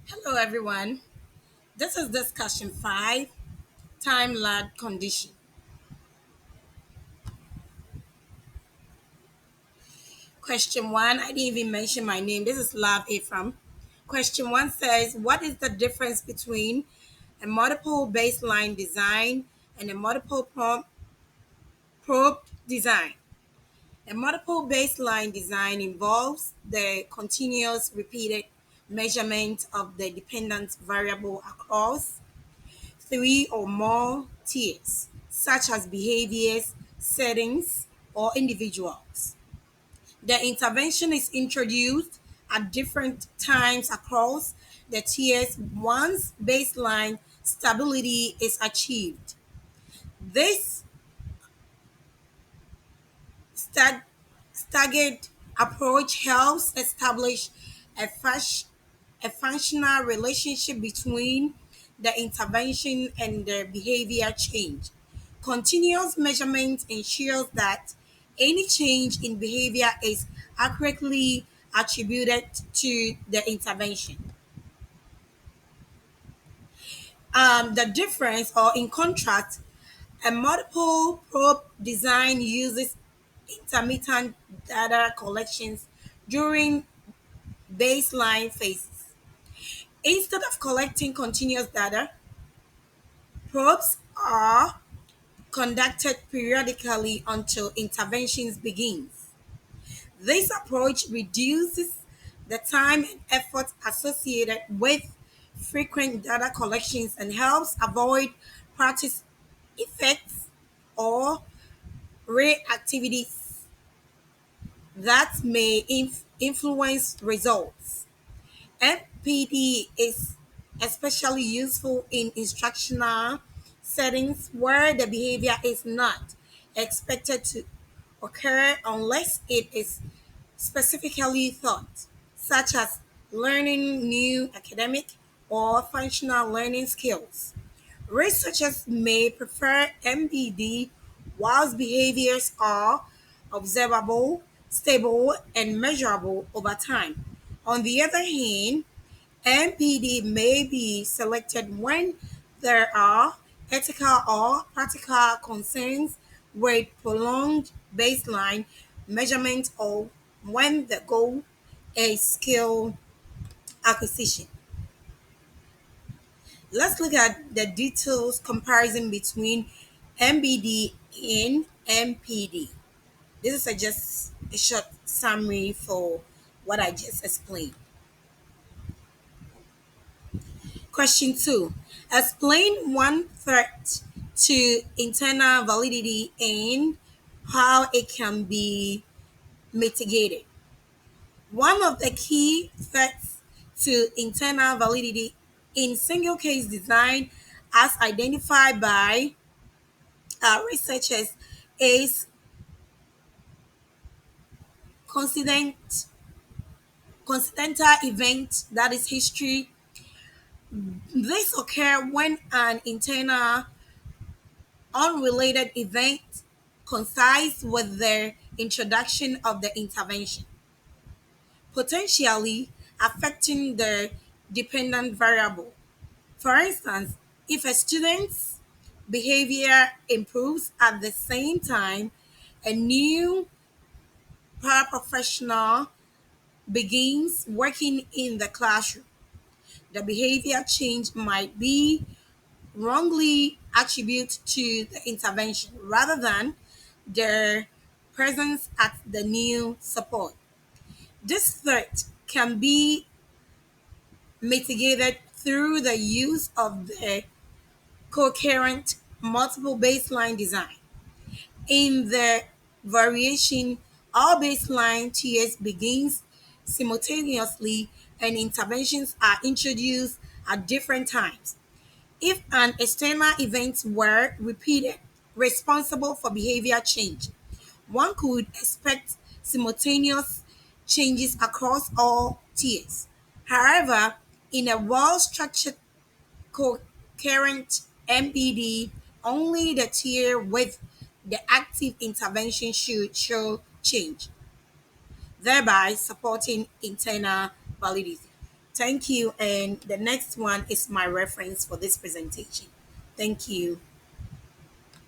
Hello, everyone. This is discussion 5, time lag condition. Question 1, I didn't even mention my name. This is Lav Ephraim. Question 1 says, what is the difference between a multiple baseline design and a multiple probe design? A multiple baseline design involves the continuous repeated measurement of the dependent variable across three or more tiers, such as behaviors, settings, or individuals. The intervention is introduced at different times across the tiers once baseline stability is achieved. This stag- staggered approach helps establish a, a functional relationship between the intervention and the behavior change. Continuous measurement ensures that any change in behavior is accurately attributed to the intervention. The difference, or in contrast, a multiple probe design uses intermittent data collections during baseline phases. Instead of collecting continuous data, probes are conducted periodically until interventions begins. This approach reduces the time and effort associated with frequent data collections and helps avoid practice effects or reactivities that may influence results. MPD is especially useful in instructional settings where the behavior is not expected to occur unless it is specifically taught, such as learning new academic or functional learning skills. Researchers may prefer MPD whilst behaviors are observable, stable, and measurable over time. On the other hand, MPD may be selected when there are ethical or practical concerns with prolonged baseline measurement or when the goal is skill acquisition. Let's look at the details comparison between MBD and MPD. This is just a short summary for what I just explained. Question 2. Explain one threat to internal validity and how it can be mitigated. One of the key threats to internal validity in single case design, as identified by researchers, is coincident, coincidental event, that is history. This occur when an internal unrelated event coincides with the introduction of the intervention, potentially affecting the dependent variable. For instance, if a student's behavior improves at the same time a new paraprofessional begins working in the classroom, the behavior change might be wrongly attributed to the intervention rather than their presence at the new support. This threat can be mitigated through the use of the coherent multiple baseline design. In the variation, all baseline tiers begins simultaneously and interventions are introduced at different times. If an external event were repeated responsible for behavior change, one could expect simultaneous changes across all tiers. However, in a well-structured coherent MPD, only the tier with the active intervention should show change, thereby supporting internal validity. Thank you. And the next one is my reference for this presentation. Thank you.